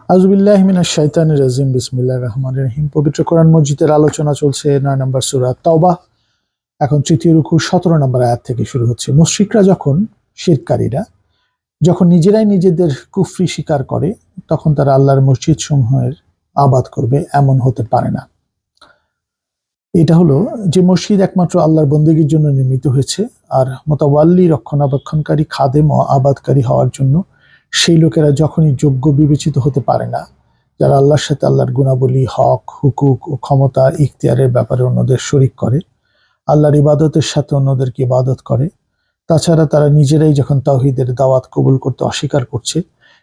আউযুবিল্লাহি মিনাশ শাইতানির রাজিম। বিসমিল্লাহির রহমানির রহিম। পবিত্র কোরআন মজিদের আলোচনা চলছে ৯ নম্বর সূরা তাওবাহ। এখন তৃতীয় রুকু ১৭ নম্বর আয়াত থেকে শুরু হচ্ছে। মুশরিকরা শিরককারীরা যখন নিজেরাই নিজেদের কুফরি স্বীকার করে, তখন তারা আল্লাহর মসজিদ সমূহের আবাদ করবে, এমন হতে পারে না। এটা হলো যে মসজিদ একমাত্র আল্লাহর বন্দেগীর জন্য নির্মিত হয়েছে, আর মুতাওয়াল্লি রক্ষণাবেক্ষণকারী, খাদেম ও আবাদকারী হওয়ার জন্য সেই লোকেরা যখনই যোগ্য বিবেচিত হতে পারে না, যারা আল্লাহর সাথে আল্লাহর গুণাবলী, হক, হুকুক ও ক্ষমতা, ইখতিয়ারের ব্যাপারে অন্যদের শরিক করে, আল্লাহর ইবাদতের সাথে অন্যদেরকে ইবাদত করে, তাছাড়া তারা নিজেরাই যখন তাওহীদের দাওয়াত কবুল করতে অস্বীকার করছে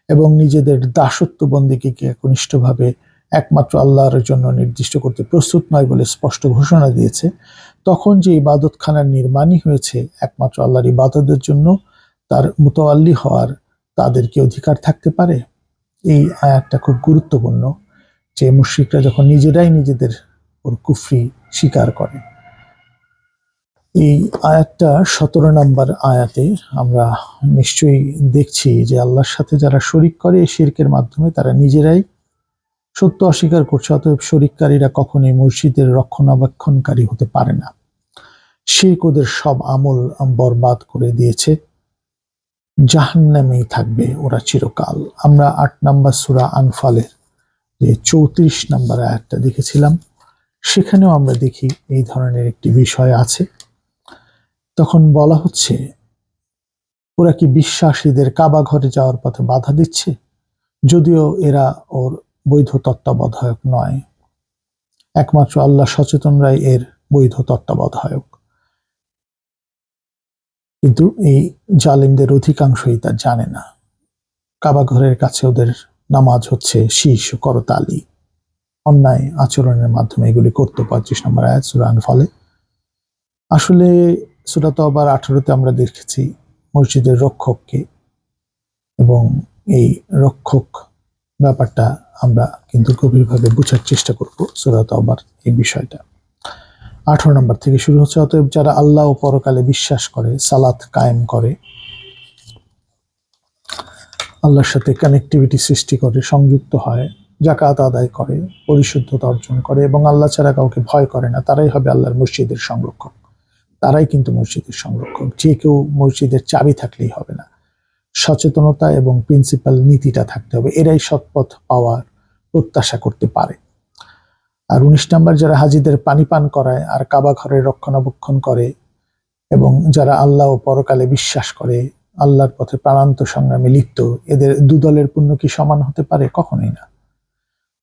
এবং নিজেদের দাসত্ব বন্দেগীকে একনিষ্ঠভাবে একমাত্র আল্লাহর জন্য নির্দিষ্ট করতে প্রস্তুত নয় বলে স্পষ্ট ঘোষণা দিয়েছে, তখন যে ইবাদতখানার নির্মাণই হয়েছে একমাত্র আল্লাহর ইবাদতের জন্য, তার মুতাওয়াল্লি হওয়ার তাদের কি অধিকার থাকতে পারে? এই আয়াতটা খুব গুরুত্বপূর্ণ, যে মুশরিকরা যখন নিজেরাই নিজেদের কুফরি স্বীকার করে। এই আয়াতটা ১৭ নম্বর আয়াতে আমরা নিশ্চয়ই দেখছি যে আল্লাহর সাথে যারা শরিক করে, এই শিরকের মাধ্যমে তারা নিজেরাই সত্য অস্বীকার করছে। অতএব শরিককারীরা কখনোই মসজিদের রক্ষণাবেক্ষণকারী হতে পারে না। শিরক ওদের সব আমল বরবাদ করে দিয়েছে, জাহান্নামেই থাকবে ওরা চিরকাল। আমরা ৮ নম্বর সূরা আনফালের যে ৩৪ নম্বর আয়াতটা দেখেছিলাম, সেখানেও আমরা দেখি এই ধরনের একটি বিষয় আছে। তখন বলা হচ্ছে, ওরা কি বিশ্বাসীদের কাবা ঘরে যাওয়ার পথে বাধা দিচ্ছে, যদিও এরা ওর বৈধ তত্ত্বাবধায়ক নয়। একমাত্র আল্লাহ সচেতনরাই এর বৈধ তত্ত্বাবধায়ক। কিন্তু এই জালিমদের অধিকাংশই তা জানে না। কাবা ঘরের কাছে ওদের নামাজ হচ্ছে শীষ ও করতালি। অন্যায় আচরণের মাধ্যমে এগুলি করতে। ২৫ নম্বর আয়াত সূরা আনফালে। আসলে সূরা তাওবার ১৮-তে আমরা দেখেছি মসজিদের রক্ষককে, এবং এই রক্ষক ব্যাপারটা আমরা কিন্তু গভীরভাবে বোঝার চেষ্টা করব সূরা তাওবার এই বিষয়টা। ১৮ নম্বর থেকে শুরু হচ্ছে, অতএব যারা আল্লাহ ও পরকালে বিশ্বাস করে, সালাত কায়েম করে, আল্লাহর সাথে কানেক্টিভিটি সৃষ্টি করে, সংযুক্ত হয়, যাকাত আদায় করে, পরিশুদ্ধতা অর্জন করে এবং আল্লাহ ছাড়া কাউকে ভয় করে না, তারাই হবে আল্লাহর মসজিদের সংরক্ষক। তারাই কিন্তু মসজিদের সংরক্ষক। যে কেউ মসজিদের চাবি থাকলেই হবে না, সচেতনতা এবং প্রিন্সিপাল নীতিটা থাকতে হবে। এরাই সৎপথ পাওয়ার প্রত্যাশা করতে পারে। আর ১৯ নম্বর, যারা হাজিদের পানি পান করায় আর কাবা ঘরের রক্ষণাবেক্ষণ করে এবং যারা আল্লাহ ও পরকালে বিশ্বাস করে, আল্লাহর পথে প্রাণান্ত সংগ্রামে লিপ্ত, এদের দুদলের পুণ্য কি সমান হতে পারে? কখনোই না।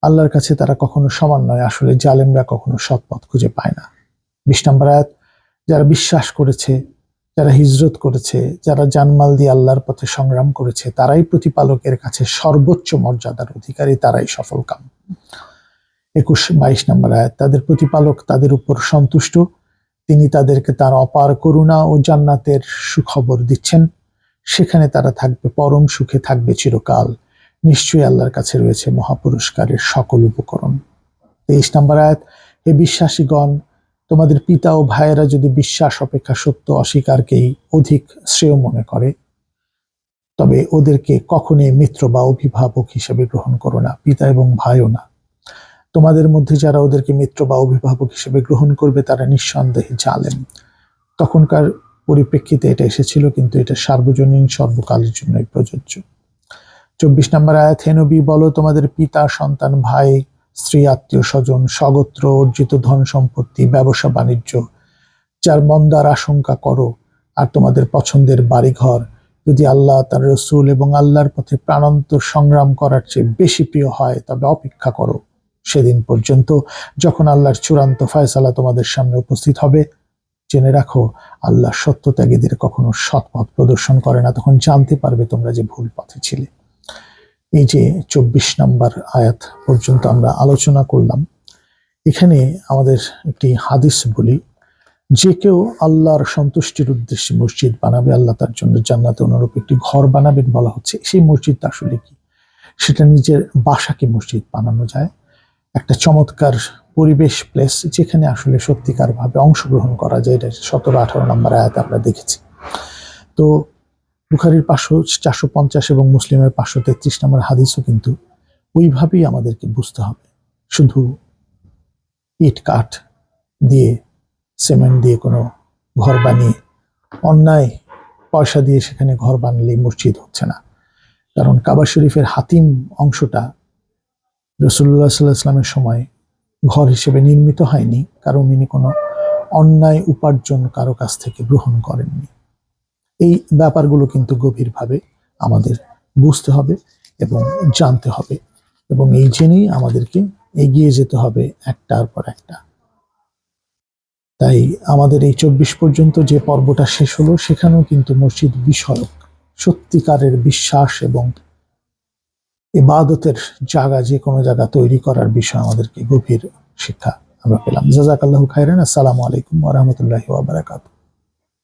আল্লাহর কাছে তারা কখনো সমান নয়। আসলে জালেমরা কখনো সৎপথ খুঁজে পায় না। ২০ নম্বর আয়াত, যারা বিশ্বাস করেছে, যারা হিজরত করেছে, যারা জানমাল দিয়ে আল্লাহর পথে সংগ্রাম করেছে, তারাই প্রতিপালকের কাছে সর্বোচ্চ মর্যাদার অধিকারী, তারাই সফলকাম। ২২ নম্বর আয়াত, তাদের প্রতিপালক তাদের উপর সন্তুষ্ট, তিনি তাদেরকে তার অপার করুণা ও জান্নাতের সুখবর দিচ্ছেন, সেখানে তারা থাকবে, পরম সুখে থাকবে চিরকাল। নিশ্চয়ই আল্লাহর কাছে রয়েছে মহাপুরস্কারের সকল উপকরণ। ২৩ নম্বর আয়াত, হে বিশ্বাসীগণ, তোমাদের পিতা ও ভাইয়েরা যদি বিশ্বাস অপেক্ষা সত্য অস্বীকারকেই অধিক শ্রেয় মনে করে, তবে ওদেরকে কখনোই মিত্র বা অভিভাবক হিসেবে গ্রহণ করো না, পিতা এবং ভাইও না। তোমাদের মধ্যে যারা ওদেরকে মিত্র বা অভিভাবক হিসেবে গ্রহণ করবে, তারা নিঃসন্দেহে জালেম। তখনকার পরিপ্রেক্ষিতে এটা এসেছিল, কিন্তু এটা সার্বজনীন, সর্বকালের জন্যই প্রযোজ্য। ২৪ নম্বর আয়াত, হে নবী, বলো, তোমাদের পিতা, সন্তান, ভাই, স্ত্রী, আত্মীয় স্বজন, স্বগোত্র, অর্জিত ধন সম্পত্তি, ব্যবসা বাণিজ্য, যার মন্দার আশঙ্কা করো, আর তোমাদের পছন্দের বাড়িঘর যদি আল্লাহ, তার রসুল এবং আল্লাহর পথে প্রাণান্ত সংগ্রাম করার চেয়ে বেশি প্রিয় হয়, তবে অপেক্ষা করো সেদিন পর্যন্ত যখন আল্লাহর চূড়ান্ত ফয়সালা তোমাদের সামনে উপস্থিত হবে। জেনে রাখো, আল্লাহ সত্যত্যাগীদের কখনো সৎপথ প্রদর্শন করে না। তখন জানতে পারবে তোমরা যে ভুল পথে ছিলে। এই যে ২৪ নম্বর আয়াত পর্যন্ত আমরা আলোচনা করলাম, এখানে আমাদের একটি হাদিস বলি। যে কেউ আল্লাহর সন্তুষ্টির উদ্দেশ্যে মসজিদ বানাবে, আল্লাহ তার জন্য জান্নাতে অনুরূপ একটি ঘর বানাবেন বলা হচ্ছে। সেই মসজিদটা আসলে কি? সেটা নিজের বাসাকে মসজিদ বানানো যায়, একটা চমৎকার পরিবেশ, প্লেস, যেখানে আসলে সত্যিকার ভাবে অংশগ্রহণ করা যায়। এটা ১৭-১৮ নম্বর আয়াত আমরা দেখেছি। তো বুখারীর ৫৪৫ এবং মুসলিমের ৫৩৩ নম্বর হাদিসও কিন্তু ওইভাবেই আমাদেরকে বুঝতে হবে। শুধু ইট কাঠ দিয়ে, সিমেন্ট দিয়ে কোনো ঘর বানিয়ে, অন্যায় পয়সা দিয়ে সেখানে ঘর বানালেই মসজিদ হচ্ছে না। কারণ কাবা শরীফের হাতিম অংশটা রাসূলুল্লাহ সাল্লাল্লাহু আলাইহি ওয়াসাল্লামের সময় ঘর হিসেবে নির্মিত হয়নি, কারণ তিনি কোনো অন্যায় উপার্জন কারো কাছ থেকে গ্রহণ করেননি। এই ব্যাপারগুলো কিন্তু গভীরভাবে আমাদের বুঝতে হবে এবং জানতে হবে, এবং এই জেনেই আমাদেরকে এগিয়ে যেতে হবে একটার পর একটা। তাই আমাদের এই 24 পর্যন্ত যে পর্বটা শেষ হলো, সেখানেও কিন্তু মসজিদ বিষয়ক সত্যিকারের বিশ্বাস এবং ইবাদতের জায়গা, যে কোনো জায়গা তৈরি করার বিষয় আমাদেরকে গভীর শিক্ষা আমরা পেলাম। জাযাকাল্লাহু খাইরান। আসসালামু আলাইকুম ওয়া রাহমাতুল্লাহি ওয়া বারাকাতুহু।